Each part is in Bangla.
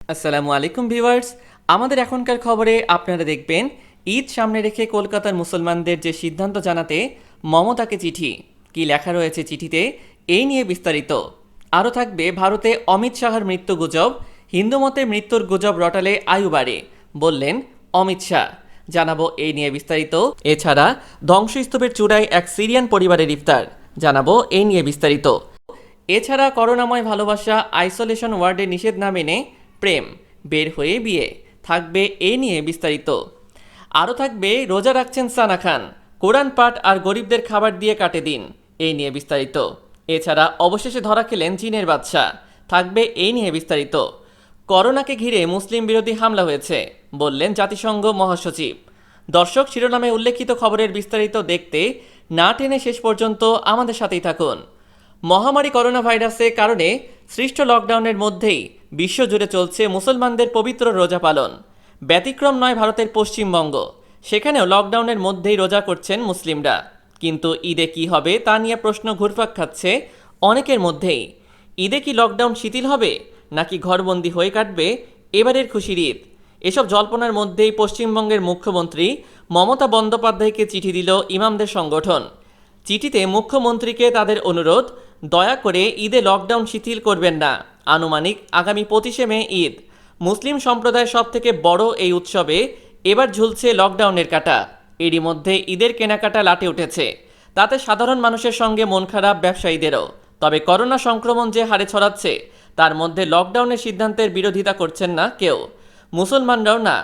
আসসালামু আলাইকুম ভিউয়ার্স, আমাদের এখনকার খবরে আপনারা দেখবেন ঈদ সামনে রেখে কলকাতার মুসলমানদের যে সিদ্ধান্ত জানাতে মমতাকে চিঠি, কি লেখা রয়েছে চিঠিতে এই নিয়ে বিস্তারিত। আরও থাকবে ভারতে অমিত শাহর মৃত্যু গুজব, হিন্দু মতে মৃত্যুর গুজব রটালে আয়ু বাড়ে বললেন অমিত শাহ, জানাবো এই নিয়ে বিস্তারিত। এছাড়া ধ্বংসস্তূপের চূড়ায় এক সিরিয়ান পরিবারের ইফতার, জানাবো এই নিয়ে বিস্তারিত। এছাড়া করোনাময় ভালোবাসা, আইসোলেশন ওয়ার্ডে নিষেধ না মেনে প্রেম, বের হয়ে বিয়ে, থাকবে এই নিয়ে বিস্তারিত। আরও থাকবে রোজা রাখছেন সানা খান, কোরআন পাঠ আর গরিবদের খাবার দিয়ে কাটে দিন, এই নিয়ে বিস্তারিত। এছাড়া অবশেষে ধরা খেলেন চীনের বাদশা, থাকবে এই নিয়ে বিস্তারিত। করোনাকে ঘিরে মুসলিম বিরোধী হামলা হয়েছে বললেন জাতিসংঘ মহাসচিব। দর্শক, শিরোনামে উল্লেখিত খবরের বিস্তারিত দেখতে না টেনে শেষ পর্যন্ত আমাদের সাথেই থাকুন। মহামারী করোনা ভাইরাসের কারণে সৃষ্ট লকডাউনের মধ্যেই বিশ্বজুড়ে চলছে মুসলমানদের পবিত্র রোজা পালন। ব্যতিক্রম নয় ভারতের পশ্চিমবঙ্গ, সেখানেও লকডাউনের মধ্যেই রোজা করছেন মুসলিমরা। কিন্তু ঈদে কি হবে তা নিয়ে প্রশ্ন ঘুরপাক খাচ্ছে অনেকের মধ্যেই। ঈদে কি লকডাউন শিথিল হবে নাকি ঘরবন্দি হয়ে কাটবে এবারের খুশির ঈদ? এসব জল্পনার মধ্যেই পশ্চিমবঙ্গের মুখ্যমন্ত্রী মমতা বন্দ্যোপাধ্যায়কে চিঠি দিল ইমামদের সংগঠন। চিঠিতে মুখ্যমন্ত্রীকে তাদের অনুরোধ, দয়া করে ঈদে লকডাউন শিথিল করবেন না। আনুমানিক আগামী 25শে মে ঈদ। মুসলিম সম্প্রদায়ের সবথেকে বড় এই উৎসবে এবার ঝুলছে লকডাউনের কাঁটা। এরই মধ্যে ঈদের কেনাকাটা লাটে উঠেছে, তাতে সাধারণ মানুষের সঙ্গে মন খারাপ ব্যবসায়ীদেরও। তবে করোনা সংক্রমণ যে হারে ছড়াচ্ছে তার মধ্যে লকডাউনের সিদ্ধান্তের বিরোধিতা করছেন না কেউ, মুসলমানরাও না।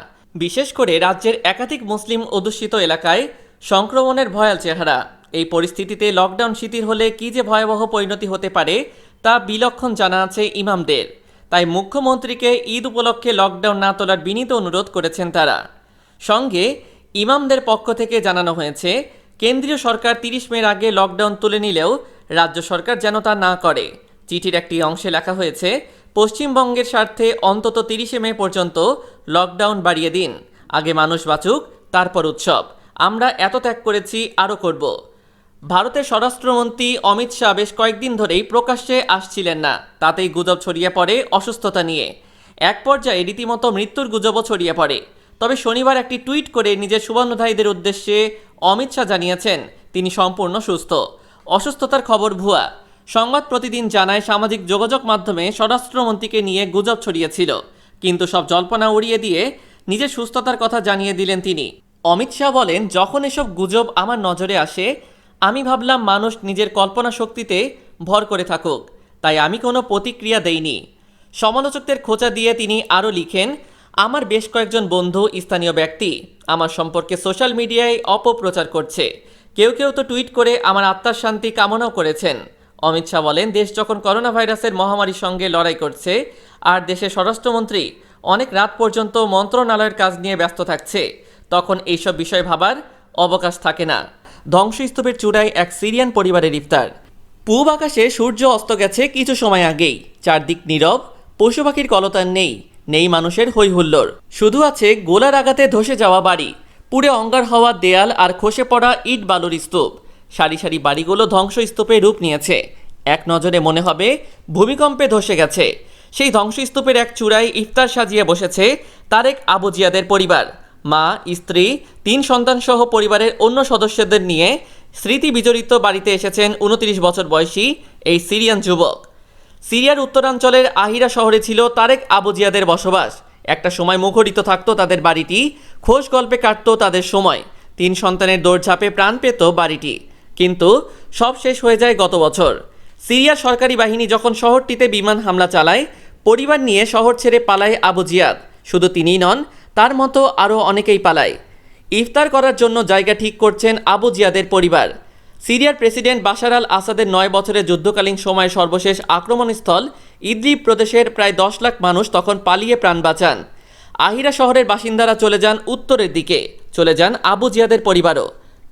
বিশেষ করে রাজ্যের একাধিক মুসলিম অধ্যুষিত এলাকায় সংক্রমণের ভয়াল চেহারা। এই পরিস্থিতিতে লকডাউন শিথিল হলে কী যে ভয়াবহ পরিণতি হতে পারে তা বিলক্ষণ জানা আছে ইমামদের। তাই মুখ্যমন্ত্রীকে ঈদ উপলক্ষে লকডাউন না তোলার বিনীত অনুরোধ করেছেন তারা। সঙ্গে ইমামদের পক্ষ থেকে জানানো হয়েছে, কেন্দ্রীয় সরকার 30 মের আগে লকডাউন তুলে নিলেও রাজ্য সরকার যেন তা না করে। চিঠির একটি অংশে লেখা হয়েছে, পশ্চিমবঙ্গের স্বার্থে অন্তত 30শে মে পর্যন্ত লকডাউন বাড়িয়ে দিন। আগে মানুষ বাঁচুক, তারপর উৎসব। আমরা এত ত্যাগ করেছি, আরও করব। ভারতের স্বরাষ্ট্রমন্ত্রী অমিত শাহ বেশ কয়েকদিন ধরেই প্রকাশ্যে আসছিলেন না, তাতেই গুজব ছড়িয়ে পড়ে অসুস্থতা নিয়ে। এক পর্যায়ে রীতিমতো মৃত্যুর গুজবও ছড়িয়ে পড়ে। তবে শনিবার একটি টুইট করে নিজের শুভানুধ্যায়ীদের উদ্দেশ্যে অমিত শাহ জানিয়েছেন তিনি সম্পূর্ণ সুস্থ, অসুস্থতার খবর ভুয়া। সংবাদ প্রতিদিন জানায় সামাজিক যোগাযোগ মাধ্যমে স্বরাষ্ট্রমন্ত্রীকে নিয়ে গুজব ছড়িয়েছিল, কিন্তু সব জল্পনা উড়িয়ে দিয়ে নিজের সুস্থতার কথা জানিয়ে দিলেন তিনি। অমিত শাহ বলেন, যখন এসব গুজব আমার নজরে আসে আমি ভাবলাম মানুষ নিজের কল্পনা শক্তিতে ভর করে থাকুক, তাই আমি কোনো প্রতিক্রিয়া দেইনি। সমালোচকদের খোঁচা দিয়ে তিনি আরও লিখেন, আমার বেশ কয়েকজন বন্ধু, স্থানীয় ব্যক্তি আমার সম্পর্কে সোশ্যাল মিডিয়ায় অপপ্রচার করছে। কেউ কেউ তো টুইট করে আমার আত্মার শান্তি কামনাও করেছেন। অমিত শাহ বলেন, দেশ যখন করোনা ভাইরাসের মহামারীর সঙ্গে লড়াই করছে আর দেশের স্বরাষ্ট্রমন্ত্রী অনেক রাত পর্যন্ত মন্ত্রণালয়ের কাজ নিয়ে ব্যস্ত থাকছে, তখন এইসব বিষয় ভাবার অবকাশ থাকে না। ধ্বংসস্তূপের চূড়ায় এক সিরিয়ান পরিবারের ইফতার। পূব আকাশে সূর্য অস্ত গেছে কিছু সময় আগেই। চারদিক নীরব, পশু পাখির কলতান নেই, নেই মানুষের হৈ হুল্লোড়। শুধু আছে গোলার আঘাতে ধসে যাওয়া বাড়ি, পুড়ে অঙ্গার হওয়া দেয়াল আর খসে পড়া ইট বালুর স্তূপ। সারি সারি বাড়িগুলো ধ্বংসস্তূপে রূপ নিয়েছে। এক নজরে মনে হবে ভূমিকম্পে ধসে গেছে। সেই ধ্বংসস্তূপের এক চূড়ায় ইফতার সাজিয়ে বসেছে তারেক আবু জিয়াদের পরিবার। মা, স্ত্রী, 3 সন্তান সহ পরিবারের অন্য সদস্যদের নিয়ে স্মৃতি বিজড়িত বাড়িতে এসেছেন 29 বছর বয়সী এই সিরিয়ান যুবক। সিরিয়ার উত্তরাঞ্চলের আহিরা শহরে ছিল তারেক আবু জিয়াদের বসবাস। একটা সময় মুখরিত থাকতো তাদের বাড়িটি, খোশ গল্পে কাটতো তাদের সময়। 3 সন্তানের দৌড়ঝাঁপে প্রাণ পেত বাড়িটি, কিন্তু সব শেষ হয়ে যায় গত বছর। সিরিয়ার সরকারি বাহিনী যখন শহরটিতে বিমান হামলা চালায়, পরিবার নিয়ে শহর ছেড়ে পালায় আবু জিয়াদ। শুধু তিনিই নন, তার মতো আরও অনেকেই পালায়। ইফতার করার জন্য জায়গা ঠিক করছেন আবু জিয়াদের পরিবার। সিরিয়ার প্রেসিডেন্ট বাশার আল আসাদের 9 বছরের যুদ্ধকালীন সময় সর্বশেষ আক্রমণস্থল ইদলিব প্রদেশের প্রায় 10 লাখ মানুষ তখন পালিয়ে প্রাণ বাঁচান। আহিরা শহরের বাসিন্দারা চলে যান উত্তরের দিকে, চলে যান আবু জিয়াদের পরিবারও।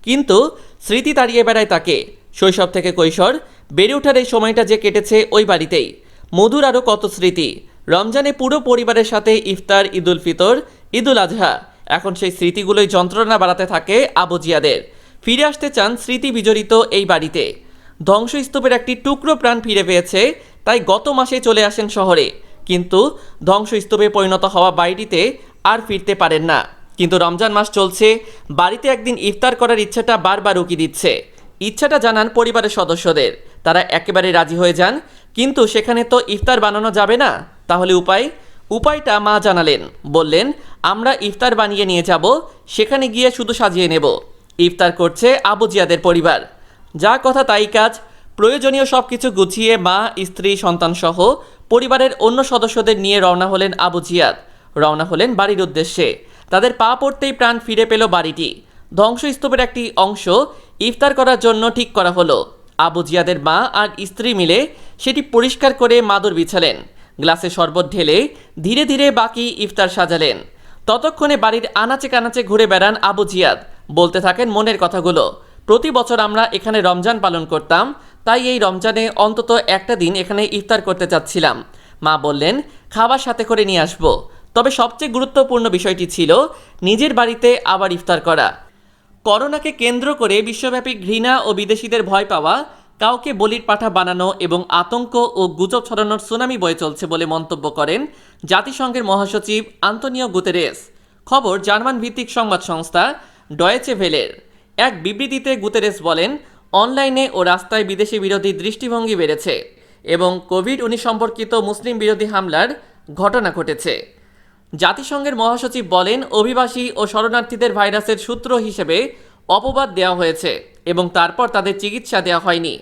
কিন্তু স্মৃতি তাড়িয়ে বেড়ায় তাকে। শৈশব থেকে কৈশোর, বেড়ে ওঠার এই সময়টা যে কেটেছে ওই বাড়িতেই। মধুর আরও কত স্মৃতি। রমজানে পুরো পরিবারের সাথে ইফতার, ঈদুল ফিতর, ঈদুল আজহা। এখন সেই স্মৃতিগুলোই যন্ত্রণা বাড়াতে থাকে আবু জিয়াদের। ফিরে আসতে চান স্মৃতি বিজড়িত এই বাড়িতে। ধ্বংসস্তূপের একটি টুকরো প্রাণ ফিরে পেয়েছে, তাই গত মাসে চলে আসেন শহরে। কিন্তু ধ্বংসস্তূপে পরিণত হওয়া বাড়িটিতে আর ফিরতে পারেন না। কিন্তু রমজান মাস চলছে, বাড়িতে একদিন ইফতার করার ইচ্ছাটা বারবার উকি দিচ্ছে। ইচ্ছাটা জানান পরিবারের সদস্যদের, তারা একেবারে রাজি হয়ে যান। কিন্তু সেখানে তো ইফতার বানানো যাবে না, তাহলে উপায়টা মা জানালেন। বললেন, আমরা ইফতার বানিয়ে নিয়ে যাব, সেখানে গিয়ে শুধু সাজিয়ে নেব। ইফতার করছে আবু জিয়াদের পরিবার। যা কথা তাই কাজ। প্রয়োজনীয় সব কিছু গুছিয়ে মা, স্ত্রী, সন্তানসহ পরিবারের অন্য সদস্যদের নিয়ে রওনা হলেন আবু জিয়াদ। রওনা হলেন বাড়ির উদ্দেশ্যে। তাদের পা পড়তেই প্রাণ ফিরে পেল বাড়িটি। ধ্বংসস্তূপের একটি অংশ ইফতার করার জন্য ঠিক করা হলো। আবু জিয়াদের মা আর স্ত্রী মিলে সেটি পরিষ্কার করে মাদুর বিছালেন। গ্লাসে শরবত ঢেলে ধীরে ধীরে বাকি ইফতার সাজালেন। ততক্ষণে বাড়ির আনাচে কানাচে ঘুরে বেড়ান আবু জিয়াদ। বলতে থাকেন মনের কথাগুলো। প্রতি বছর আমরা এখানে রমজান পালন করতাম, তাই এই রমজানে অন্তত একটা দিন এখানে ইফতার করতে চাচ্ছিলাম। মা বললেন, খাবার সাথে করে নিয়ে আসবো। তবে সবচেয়ে গুরুত্বপূর্ণ বিষয়টি ছিল নিজের বাড়িতে আবার ইফতার করা। করোনাকে কেন্দ্র করে বিশ্বব্যাপী ঘৃণা ও বিদেশিদের ভয় পাওয়া, কাউকে বলির পাঠা বানানো এবং আতঙ্ক ও গুজব ছড়ানোর সুনামি বয়ে চলছে বলে মন্তব্য করেন জাতিসংঘের মহাসচিব আন্তোনিও গুতেরেস। খবর জার্মান ভিত্তিক সংবাদ সংস্থা ডয়েচে ভেলের। এক বিবৃতিতে গুতেরেস বলেন, অনলাইনে ও রাস্তায় বিদেশি বিরোধী দৃষ্টিভঙ্গি বেড়েছে এবং কোভিড-19 সম্পর্কিত মুসলিম বিরোধী হামলার ঘটনা ঘটেছে। জাতিসংঘের মহাসচিব বলেন, অভিবাসী ও শরণার্থীদের ভাইরাসের সূত্র হিসেবে অপবাদ দেওয়া হয়েছে এবং তারপর তাদের চিকিৎসা দেওয়া হয়নি।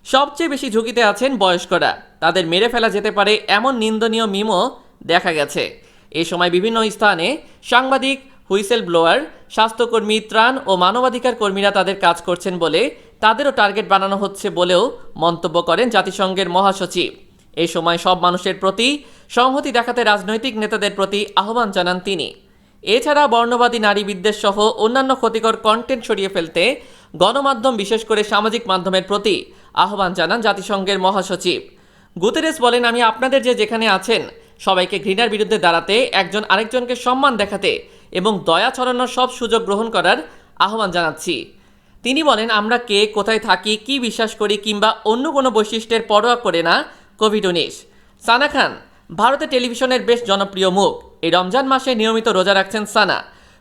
সবচেয়ে বেশি ঝুঁকিতে আছেন বয়স্করা, তাদের মেরে ফেলা যেতে পারে এমন নিন্দনীয় মিমও দেখা গেছে। এ সময় বিভিন্ন স্থানে সাংবাদিক, হুইসেল ব্লোয়ার, স্বাস্থ্যকর্মী, ত্রাণ ও মানবাধিকার কর্মীরা তাদের কাজ করছেন বলে তাদেরও টার্গেট বানানো হচ্ছে বলেও মন্তব্য করেন জাতিসংঘের মহাসচিব। এই সময় সব মানুষের প্রতি সংহতি দেখাতে রাজনৈতিক নেতাদের প্রতি আহ্বান জানান তিনি। এছাড়া বর্ণবাদী, নারী বিদ্বেষ সহ অন্যান্য ক্ষতিকর কন্টেন্ট সরিয়ে ফেলতে গণমাধ্যম, বিশেষ করে সামাজিক মাধ্যমের প্রতি আহ্বান জানান জাতিসংঘের মহাসচিব। গুতেরেস বলেন, আমি আপনাদের যেখানে আছেন সবাইকে ঘৃণার বিরুদ্ধে দাঁড়াতে, একজন আরেকজনকে সম্মান দেখাতে এবং দয়া ছড়ানোর সব সুযোগ গ্রহণ করার আহ্বান জানাচ্ছি। তিনি বলেন, আমরা কে, কোথায় থাকি, কি বিশ্বাস করি কিংবা অন্য কোনো বৈশিষ্ট্যের পরোয়া করে না কোভিড-19। সানা খান ভারতের টেলিভিশনের বেশ জনপ্রিয় মুখ। এই রমজান মাসে নিয়মিত রোজা রাখছেন সানা।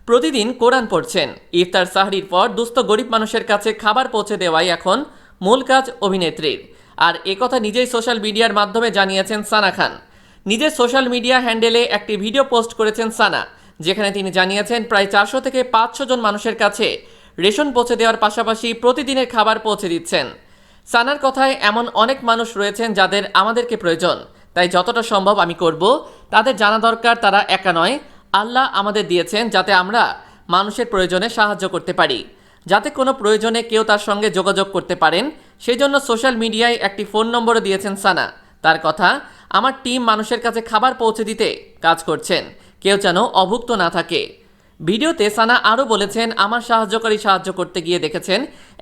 প্রতিদিন কোরআন পড়ছেন। ইফতার সাহরির পর দুস্থ গরিব মানুষের কাছে খাবার পৌঁছে দেওয়াই এখন মূল কাজ অভিনেত্রীর। আর একথা নিজেই সোশ্যাল মিডিয়ার মাধ্যমে জানিয়েছেন সানা খান। নিজের সোশ্যাল মিডিয়া হ্যান্ডেলে একটি ভিডিও পোস্ট করেছেন সানা, যেখানে তিনি জানিয়েছেন প্রায় 400 থেকে 500 জন মানুষের কাছে রেশন পৌঁছে দেওয়ার পাশাপাশি প্রতিদিনের খাবার পৌঁছে দিচ্ছেন। সানার কথায়, এমন অনেক মানুষ রয়েছেন যাদের আমাদেরকে প্রয়োজন, তাই যতটা সম্ভব আমি করব। তাদের জানা দরকার তারা একা নয়, আল্লাহ আমাদের দিয়েছেন যাতে আমরা মানুষের প্রয়োজনে সাহায্য করতে পারি, যাতে কোনো প্রয়োজনে কেউ তার সঙ্গে যোগাযোগ করতে পারেন। সেই জন্য সোশ্যাল মিডিয়ায় একটি ফোন নম্বরও দিয়েছেন সানা। তার কথা, আমার টিম মানুষের কাছে খাবার পৌঁছে দিতে কাজ করছেন, কেউ যেন অভুক্ত না থাকে। ভিডিওতে সানা আরও বলেছেন, আমার সাহায্যকারী সাহায্য করতে গিয়ে দেখেছেন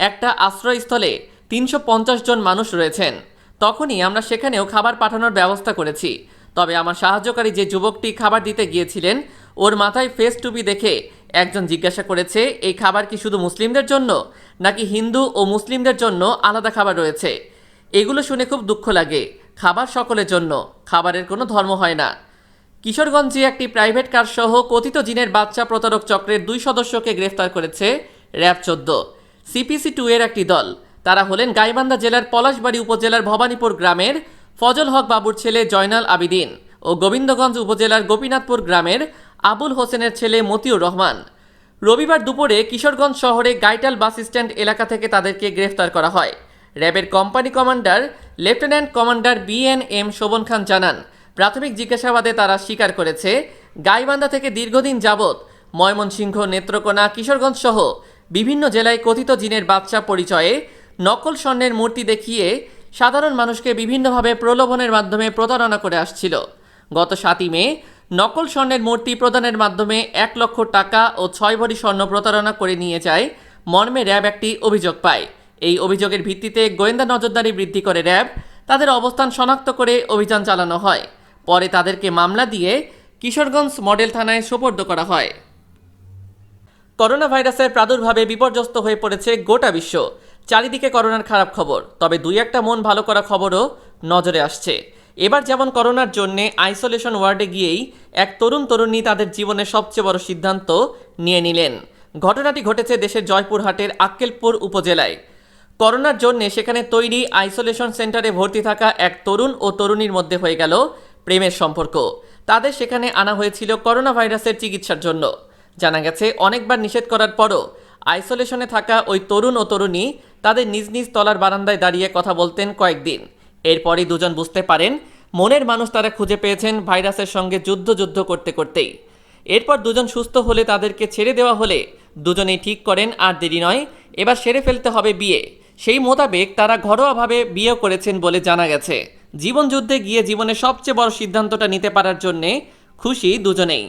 একটা আশ্রয়স্থলে 350 জন মানুষ রয়েছেন। তখনই আমরা সেখানেও খাবার পাঠানোর ব্যবস্থা করেছি। তবে আমার সাহায্যকারী যে যুবকটি খাবার দিতে গিয়েছিলেন, ওর মাথায় ফেস টুপি দেখে একজন জিজ্ঞাসা করেছে, এই খাবার কি শুধু মুসলিমদের জন্য নাকি হিন্দু ও মুসলিমদের জন্য আলাদা খাবার রয়েছে? এগুলো শুনে খুব দুঃখ লাগে। খাবার সকলের জন্য, খাবারের কোনো ধর্ম হয় না। কিশোরগঞ্জে একটি প্রাইভেট কার সহ কথিত জিনের বাচ্চা প্রতারক চক্রের 2 সদস্যকে গ্রেফতার করেছে র্যাব 14 CPC-2 এর একটি দল। তারা হলেন গাইবান্ধা জেলার পলাশবাড়ী উপজেলার ভবানীপুর গ্রামের ফজল হক বাবুর ছেলে জয়নাল আবিদিন ও গোবিন্দগঞ্জ উপজেলার গোপীনাথপুর গ্রামের আবুল হোসেনের ছেলে মতিউর রহমান। রবিবার দুপুরে কিশোরগঞ্জ শহরে গাইটাল বাস স্ট্যান্ড এলাকা থেকে তাদেরকে গ্রেফতার করা হয়। র্যাবের company commander lieutenant commander BNM Shovon Khan জানান, প্রাথমিক জিজ্ঞাসাবাদে তারা স্বীকার করেছে গাইবান্ধা থেকে দীর্ঘদিন যাবৎ ময়মনসিংহ, নেত্রকোনা, কিশোরগঞ্জ সহ বিভিন্ন জেলায় কথিত জিনের বাচ্চা পরিচয়ে নকল স্বর্ণের মূর্তি দেখিয়ে সাধারণ মানুষকে বিভিন্নভাবে প্রলোভনের মাধ্যমে প্রতারণা করে আসছিল। গত 7ই মে নকল স্বর্ণের মূর্তি প্রদানের মাধ্যমে 1 লক্ষ টাকা ও 6 ভরি স্বর্ণ প্রতারণা করে নিয়ে যায় মর্মে র্যাব একটি অভিযোগ পায়। এই অভিযোগের ভিত্তিতে গোয়েন্দা নজরদারি বৃদ্ধি করে র্যাব তাদের অবস্থান শনাক্ত করে অভিযান চালানো হয়। পরে তাদেরকে মামলা দিয়ে কিশোরগঞ্জ মডেল থানায় সোপর্দ করা হয়। করোনা ভাইরাসের প্রাদুর্ভাবে বিপর্যস্ত হয়ে পড়েছে গোটা বিশ্ব। চারিদিকে করোনার খারাপ খবর, তবে দুই একটা মন ভালো করা খবরও নজরে আসছে। এবার যেমন করোনার জন্যে আইসোলেশন ওয়ার্ডে গিয়েই এক তরুণী তাদের জীবনের সবচেয়ে বড় সিদ্ধান্ত নিয়ে নিলেন। ঘটনাটি ঘটেছে দেশের জয়পুরহাটের আক্কেলপুর উপজেলায়। করোনার জন্যে সেখানে তৈরি আইসোলেশন সেন্টারে ভর্তি থাকা এক তরুণ ও তরুণীর মধ্যে হয়ে গেল প্রেমের সম্পর্ক। তাদের সেখানে আনা হয়েছিল করোনা ভাইরাসের চিকিৎসার জন্য। জানা গেছে অনেকবার নিষেধ করার পরও আইসোলেশনে থাকা ওই তরুণ ও তরুণী তাদের নিজ নিজ তলার বারান্দায় দাঁড়িয়ে কথা বলতেন কয়েকদিন। এরপরই দুজন বুঝতে পারেন মনের মানুষ তারা খুঁজে পেয়েছেন ভাইরাসের সঙ্গে যুদ্ধ করতে করতেই। এরপর দুজন সুস্থ হলে তাদেরকে ছেড়ে দেওয়া হলে দুজনেই ঠিক করেন আর দেরি নয়, এবার সেরে ফেলতে হবে বিয়ে। সেই মোতাবেক তারা ঘরোয়াভাবে বিয়ে করেছেন বলে জানা গেছে। জীবনযুদ্ধে গিয়ে জীবনের সবচেয়ে বড় সিদ্ধান্তটা নিতে পারার জন্যে খুশি দুজনেই।